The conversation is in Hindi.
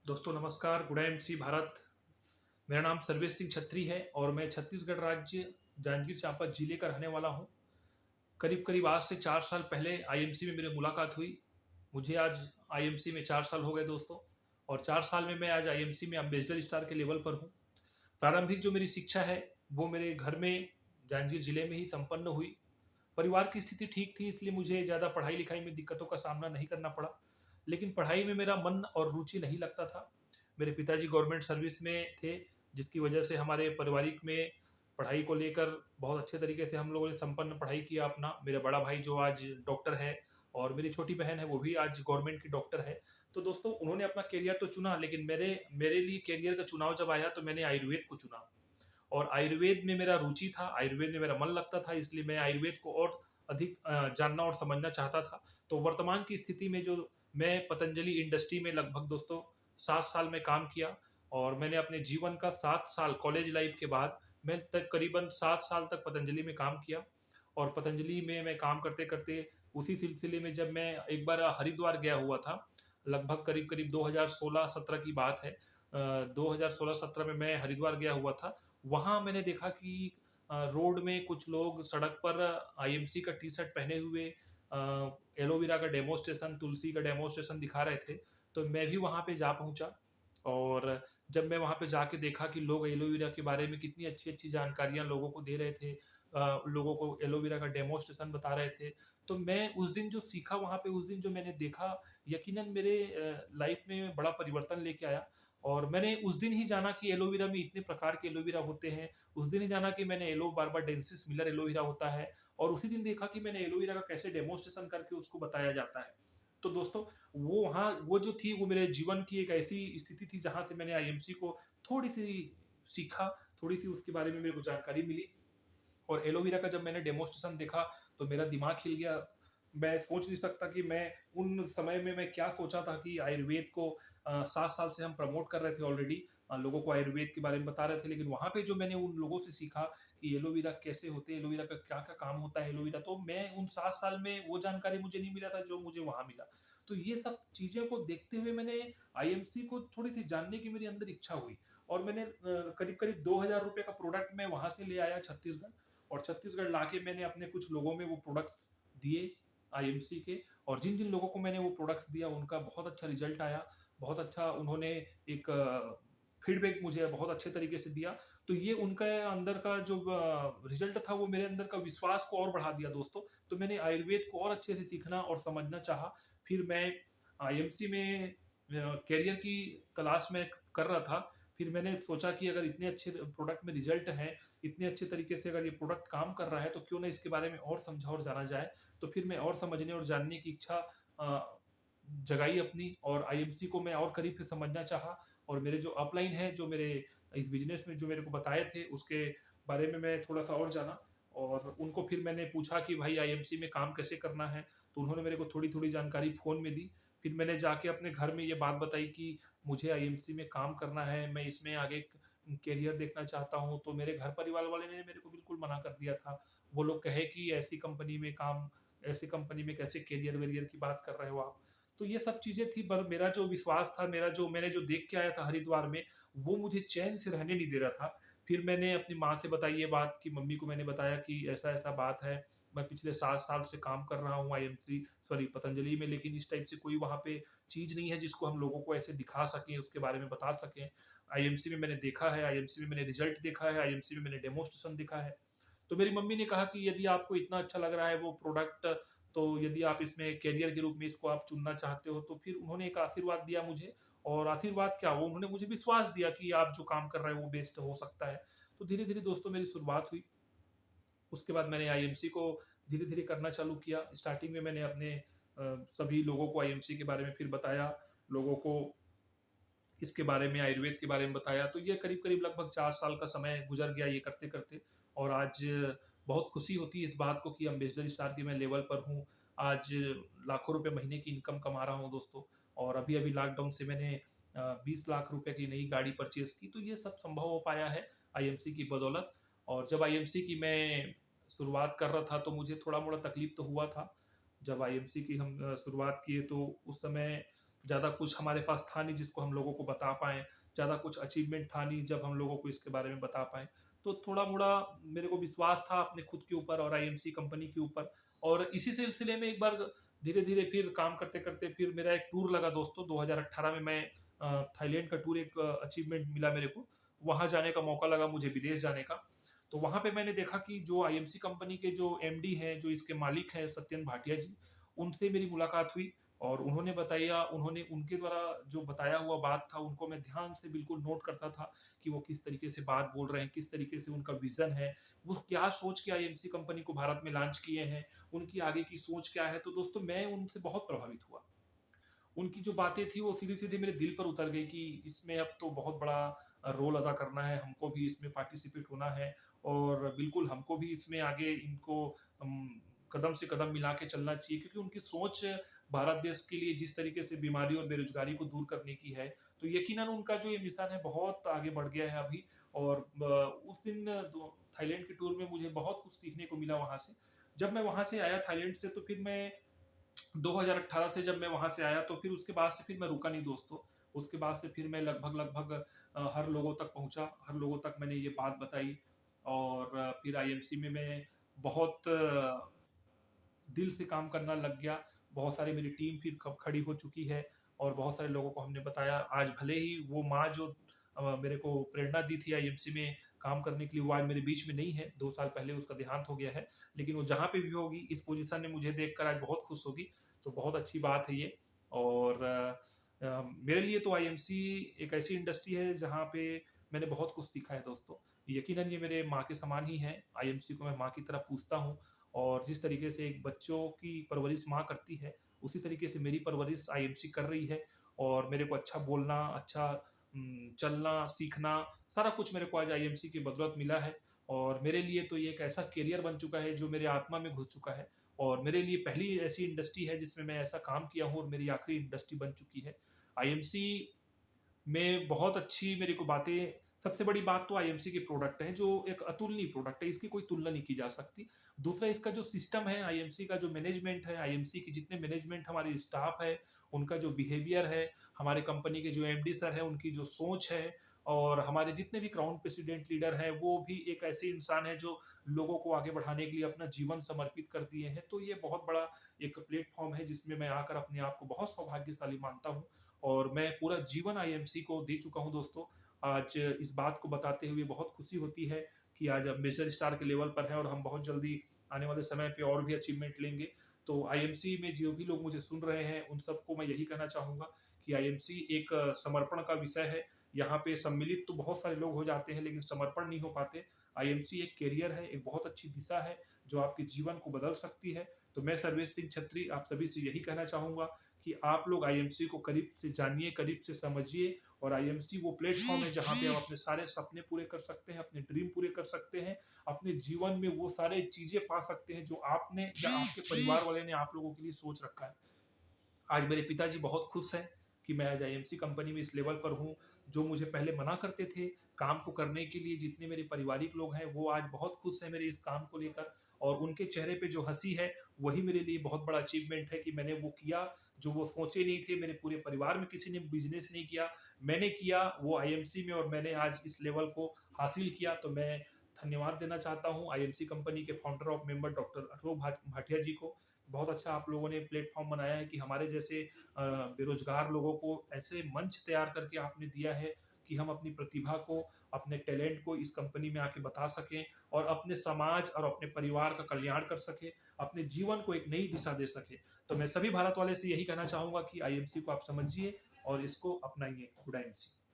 दोस्तों नमस्कार। Good MC Bharat. मेरा नाम सर्वेश सिंह छत्री है और मैं छत्तीसगढ़ राज्य जांजगीर चांपा जिले का रहने वाला हूं। करीब करीब आज से 4 साल पहले आईएमसी में मेरी मुलाकात हुई। मुझे आज आईएमसी में 4 साल हो गए दोस्तों। और 4 साल में मैं आज आईएमसी में अम्बेसडर स्टार के लेवल पर हूँ। प्रारंभिक जो मेरी शिक्षा है वो मेरे घर में जांजगीर जिले में ही संपन्न हुई। परिवार की स्थिति ठीक थी, इसलिए मुझे ज़्यादा पढ़ाई लिखाई में दिक्कतों का सामना नहीं करना पड़ा। लेकिन पढ़ाई में मेरा मन और रुचि नहीं लगता था। मेरे पिताजी गवर्नमेंट सर्विस में थे, जिसकी वजह से हमारे पारिवारिक में पढ़ाई को लेकर बहुत अच्छे तरीके से हम लोगों ने संपन्न पढ़ाई किया अपना। मेरा बड़ा भाई जो आज डॉक्टर है और मेरी छोटी बहन है वो भी आज गवर्नमेंट की डॉक्टर है। तो दोस्तों उन्होंने अपना करियर तो चुना, लेकिन मेरे मेरे लिए करियर का चुनाव जब आया तो मैंने आयुर्वेद को चुना। और आयुर्वेद में मेरा रुचि था, आयुर्वेद में मेरा मन लगता था, इसलिए मैं आयुर्वेद को और अधिक जानना और समझना चाहता था। तो वर्तमान की स्थिति में जो मैं पतंजलि इंडस्ट्री में लगभग दोस्तों 7 साल में काम किया। और मैंने अपने जीवन का 7 साल कॉलेज लाइफ के बाद मैं तक करीबन 7 साल तक पतंजलि में काम किया। और पतंजलि में मैं काम करते करते उसी सिलसिले में जब मैं एक बार हरिद्वार गया हुआ था, लगभग करीब करीब 2016-17 की बात है। 2016-17 में मैं हरिद्वार गया हुआ था। वहाँ मैंने देखा कि रोड में कुछ लोग सड़क पर आईएमसी का टी शर्ट पहने हुए एलोवेरा का डेमोस्ट्रेशन, तुलसी का डेमोस्ट्रेशन दिखा रहे थे। तो मैं भी वहाँ पे जा पहुँचा। और जब मैं वहाँ पे जाके देखा कि लोग एलोवेरा के बारे में कितनी अच्छी अच्छी जानकारियाँ लोगों को दे रहे थे, लोगों को एलोवेरा का डेमोस्ट्रेशन बता रहे थे। तो मैं उस दिन जो सीखा वहाँ पे, उस दिन जो मैंने देखा, यकीनन मेरे लाइफ में बड़ा परिवर्तन लेके आया। और मैंने उस दिन ही जाना कि एलोवेरा में इतने प्रकार के एलोवेरा होते हैं। उस दिन ही जाना कि मैंने एलो बारबाडेंसिस मिलर एलोवेरा होता है। और उसी दिन देखा कि मैंने एलोवेरा का कैसे डेमोस्ट्रेशन करके उसको बताया जाता है। तो दोस्तों वो वहाँ वो जो थी वो मेरे जीवन की एक ऐसी स्थिति थी जहाँ से मैंने आईएमसी को थोड़ी सी सीखा, थोड़ी सी उसके बारे में मेरे को जानकारी मिली। और एलोवेरा का जब मैंने डेमोस्ट्रेशन देखा तो मेरा दिमाग हिल गया। मैं सोच नहीं सकता कि मैं उन समय में मैं क्या सोचा था कि आयुर्वेद को 7 साल से हम प्रमोट कर रहे थे ऑलरेडी, लोगों को आयुर्वेद के बारे में बता रहे थे। लेकिन वहाँ पे जो मैंने उन लोगों से सीखा कि एलोवेरा कैसे होते हैं, एलोवेरा का क्या क्या काम होता है एलोवेरा, तो मैं उन 7 साल में वो जानकारी मुझे नहीं मिला था जो मुझे वहाँ मिला। तो ये सब चीज़ें को देखते हुए मैंने आईएमसी को थोड़ी सी जानने की मेरी अंदर इच्छा हुई। और मैंने करीब करीब 2000 रुपये का प्रोडक्ट मैं वहाँ से ले आया छत्तीसगढ़। और छत्तीसगढ़ लाके मैंने अपने कुछ लोगों में वो प्रोडक्ट्स दिए आईएमसी के। और जिन जिन लोगों को मैंने वो प्रोडक्ट्स दिया उनका बहुत अच्छा रिजल्ट आया। बहुत अच्छा उन्होंने एक फीडबैक मुझे बहुत अच्छे तरीके से दिया। तो ये उनका अंदर का जो रिजल्ट था वो मेरे अंदर का विश्वास को और बढ़ा दिया दोस्तों। तो मैंने आयुर्वेद को और अच्छे से सीखना और समझना चाहा। फिर मैं आईएमसी में कैरियर की तलाश में कर रहा था। फिर मैंने सोचा कि अगर इतने अच्छे प्रोडक्ट में रिजल्ट है, इतने अच्छे तरीके से अगर ये प्रोडक्ट काम कर रहा है तो क्यों ना इसके बारे में और समझा और जाना जाए। तो फिर मैं और समझने और जानने की इच्छा जगाई अपनी, और आईएमसी को मैं और करीब से समझना चाहा। और मेरे जो अपलाइन है, जो मेरे इस बिजनेस में जो मेरे को बताए थे उसके बारे में मैं थोड़ा सा और जाना। और उनको फिर मैंने पूछा कि भाई आईएमसी में काम कैसे करना है। तो उन्होंने मेरे को थोड़ी थोड़ी जानकारी फ़ोन में दी। फिर मैंने जाके अपने घर में ये बात बताई कि मुझे आईएमसी में काम करना है, मैं इसमें आगे करियर देखना चाहता हूँ। तो मेरे घर परिवार वाले ने मेरे को बिल्कुल मना कर दिया था। वो लोग कहे कि ऐसी कंपनी में कैसे करियर वेरियर की बात कर रहे हो आप। तो ये सब चीज़ें थी, पर मेरा जो विश्वास था, मेरा जो मैंने जो देख के आया था हरिद्वार में, वो मुझे चैन से रहने नहीं दे रहा था। फिर मैंने अपनी माँ से बताई ये बात, कि मम्मी को मैंने बताया कि ऐसा-ऐसा बात है। मैं पिछले 7 साल से काम कर रहा हूँ आईएमसी सॉरी पतंजलि में, लेकिन इस टाइप से कोई वहाँ पे चीज़ नहीं है जिसको हम लोगों को ऐसे दिखा सकें, उसके बारे में बता सकें। आईएमसी में मैंने देखा है, आईएमसी में मैंने रिजल्ट देखा है, आईएमसी में मैंने डेमोस्ट्रेशन देखा है। तो मेरी मम्मी ने कहा कि यदि आपको इतना अच्छा लग रहा है वो प्रोडक्ट, तो यदि आप इसमें करियर के रूप में इसको आप चुनना चाहते हो, तो फिर उन्होंने एक आशीर्वाद दिया मुझे। और आशीर्वाद क्या, वो उन्होंने मुझे विश्वास दिया कि आप जो काम कर रहे हो वो बेस्ट हो सकता है। तो धीरे-धीरे दोस्तों मेरी शुरुआत हुई। उसके बाद मैंने आईएमसी को धीरे-धीरे करना चालू किया। स्टार्टिंग में मैंने अपने सभी लोगों को आईएमसी के बारे में फिर बताया, लोगों को इसके बारे में, आयुर्वेद के बारे में बताया। तो ये करीब-करीब लगभग 4 साल का समय गुज़र गया ये करते-करते। और आज बहुत खुशी होती है इस बात को कि अम्बेसडर स्टार के मैं लेवल पर हूँ। आज लाखों रुपए महीने की इनकम कमा रहा हूँ दोस्तों। और अभी-अभी लॉकडाउन से मैंने 20 लाख रुपए की नई गाड़ी परचेज़ की। तो ये सब संभव हो पाया है आईएमसी की बदौलत। और जब आईएमसी की मैं शुरुआत कर रहा था तो मुझे थोड़ा-मोड़ा तकलीफ़ तो हुआ था। जब आईएमसी की हम शुरुआत किए तो उस समय ज़्यादा कुछ हमारे पास था नहीं जिसको हम लोगों को बता पाएँ, ज़्यादा कुछ अचीवमेंट था नहीं जब हम लोगों को इसके बारे में बता पाएँ। तो थोड़ा-मोड़ा मेरे को विश्वास था अपने खुद के ऊपर और आईएमसी कंपनी के ऊपर, और इसी सिलसिले में एक बार धीरे-धीरे फिर काम करते-करते फिर मेरा एक टूर लगा दोस्तों। 2018 में मैं थाईलैंड का टूर एक अचीवमेंट मिला मेरे को। वहाँ जाने का मौका लगा मुझे, विदेश जाने का। तो वहाँ पे मैंने देखा कि जो आईएमसी कंपनी के जो एमडी हैं, जो इसके मालिक हैं सत्यन भाटिया जी, उनसे मेरी मुलाकात हुई और उन्होंने उनके द्वारा जो बताया हुआ बात था, उनको मैं ध्यान से बिल्कुल नोट करता था कि वो किस तरीके से बात बोल रहे हैं, किस तरीके से उनका विज़न है, वो क्या सोच के आईएमसी कंपनी को भारत में लॉन्च किए हैं, उनकी आगे की सोच क्या है। तो दोस्तों मैं उनसे बहुत प्रभावित हुआ। उनकी जो बातें थी वो सीधे-सीधे मेरे दिल पर उतर गई कि इसमें अब तो बहुत बड़ा रोल अदा करना है, हमको भी इसमें पार्टिसिपेट होना है और बिल्कुल हमको भी इसमें आगे इनको कदम से कदम मिला के चलना चाहिए, क्योंकि उनकी सोच भारत देश के लिए जिस तरीके से बीमारी और बेरोज़गारी को दूर करने की है, तो यकीनन उनका जो ये मिशन है बहुत आगे बढ़ गया है अभी। और उस दिन थाईलैंड के टूर में मुझे बहुत कुछ सीखने को मिला वहाँ से। जब मैं वहाँ से आया थाईलैंड से, तो फिर मैं 2018 से जब मैं वहाँ से आया, तो फिर उसके बाद से फिर मैं रुका नहीं दोस्तों। उसके बाद से फिर मैं लगभग हर लोगों तक पहुँचा, हर लोगों तक मैंने ये बात बताई और फिर आईएमसी में मैं बहुत दिल से काम करना लग गया। बहुत सारी मेरी टीम फिर खड़ी हो चुकी है और बहुत सारे लोगों को हमने बताया। आज भले ही वो माँ जो मेरे को प्रेरणा दी थी आईएमसी में काम करने के लिए, वो आज मेरे बीच में नहीं है। 2 साल पहले उसका देहांत हो गया है। लेकिन वो जहाँ पे भी होगी, इस पोज़ीशन में मुझे देखकर आज बहुत खुश होगी। तो बहुत अच्छी बात है ये। और मेरे लिए तो आईएमसी एक ऐसी इंडस्ट्री है जहाँ पे मैंने बहुत कुछ सीखा है दोस्तों। यकीनन ये मेरे माँ के समान ही है। आईएमसी को मैं माँ की तरह पूजता हूँ और जिस तरीके से एक बच्चों की परवरिश माँ करती है, उसी तरीके से मेरी परवरिश आईएमसी कर रही है। और मेरे को अच्छा बोलना, अच्छा चलना, सीखना, सारा कुछ मेरे को आज आईएमसी की बदौलत मिला है। और मेरे लिए तो ये एक ऐसा करियर बन चुका है जो मेरे आत्मा में घुस चुका है और मेरे लिए पहली ऐसी इंडस्ट्री है जिसमें मैं ऐसा काम किया हूँ और मेरी आखिरी इंडस्ट्री बन चुकी है। आईएमसी में बहुत अच्छी मेरे को बातें, सबसे बड़ी बात तो आईएमसी के प्रोडक्ट हैं जो एक अतुलनीय प्रोडक्ट है, इसकी कोई तुलना नहीं की जा सकती। दूसरा इसका जो सिस्टम है, आईएमसी का जो मैनेजमेंट है, आईएमसी के जितने मैनेजमेंट हमारे स्टाफ है, उनका जो बिहेवियर है, हमारे कंपनी के जो एमडी सर है उनकी जो सोच है, और हमारे जितने भी क्राउन प्रेसिडेंट लीडर हैं वो भी एक ऐसे इंसान है जो लोगों को आगे बढ़ाने के लिए अपना जीवन समर्पित कर दिए हैं। तो ये बहुत बड़ा एक प्लेटफॉर्म है जिसमें मैं आकर अपने आप को बहुत सौभाग्यशाली मानता हूँ और मैं पूरा जीवन आईएमसी को दे चुका हूँ दोस्तों। आज इस बात को बताते हुए बहुत खुशी होती है कि आज अब मेजर स्टार के लेवल पर है और हम बहुत जल्दी आने वाले समय पे और भी अचीवमेंट लेंगे। तो आईएमसी में जो भी लोग मुझे सुन रहे हैं उन सबको मैं यही कहना चाहूँगा कि आईएमसी एक समर्पण का विषय है। यहाँ पे सम्मिलित तो बहुत सारे लोग हो जाते हैं लेकिन समर्पण नहीं हो पाते। आईएमसी एक करियर है, एक बहुत अच्छी दिशा है जो आपके जीवन को बदल सकती है। तो मैं सर्वेश सिंह छत्री आप सभी से यही कहना चाहूँगा कि आप लोग आईएमसी को करीब से जानिए, करीब से समझिए। और आईएमसी वो प्लेटफॉर्म है जहाँ पे आप अपने सारे सपने पूरे कर सकते हैं, अपने ड्रीम पूरे कर सकते हैं, अपने जीवन में वो सारे चीज़ें पा सकते हैं जो आपने या आपके परिवार वाले ने आप लोगों के लिए सोच रखा है। आज मेरे पिताजी बहुत खुश हैं कि मैं आज आईएमसी कंपनी में इस लेवल पर हूँ। जो मुझे पहले मना करते थे काम को करने के लिए, जितने मेरे पारिवारिक लोग हैं वो आज बहुत खुश हैं मेरे इस काम को लेकर, और उनके चेहरे पे जो हंसी है वही मेरे लिए बहुत बड़ा अचीवमेंट है कि मैंने वो किया जो वो सोचे नहीं थे। मेरे पूरे परिवार में किसी ने बिजनेस नहीं किया, मैंने किया वो आईएमसी में, और मैंने आज इस लेवल को हासिल किया। तो मैं धन्यवाद देना चाहता हूँ आईएमसी कंपनी के founder of member doctor Ashok Bhatia ji को। बहुत अच्छा आप लोगों ने प्लेटफॉर्म बनाया है कि हमारे जैसे बेरोजगार लोगों को ऐसे मंच तैयार करके आपने दिया है कि हम अपनी प्रतिभा को, अपने टैलेंट को इस कंपनी में आके बता सकें और अपने समाज और अपने परिवार का कल्याण कर सके, अपने जीवन को एक नई दिशा दे सके। तो मैं सभी भारत वाले से यही कहना चाहूँगा कि आईएमसी को आप समझिए और इसको अपनाइए। Good IMC.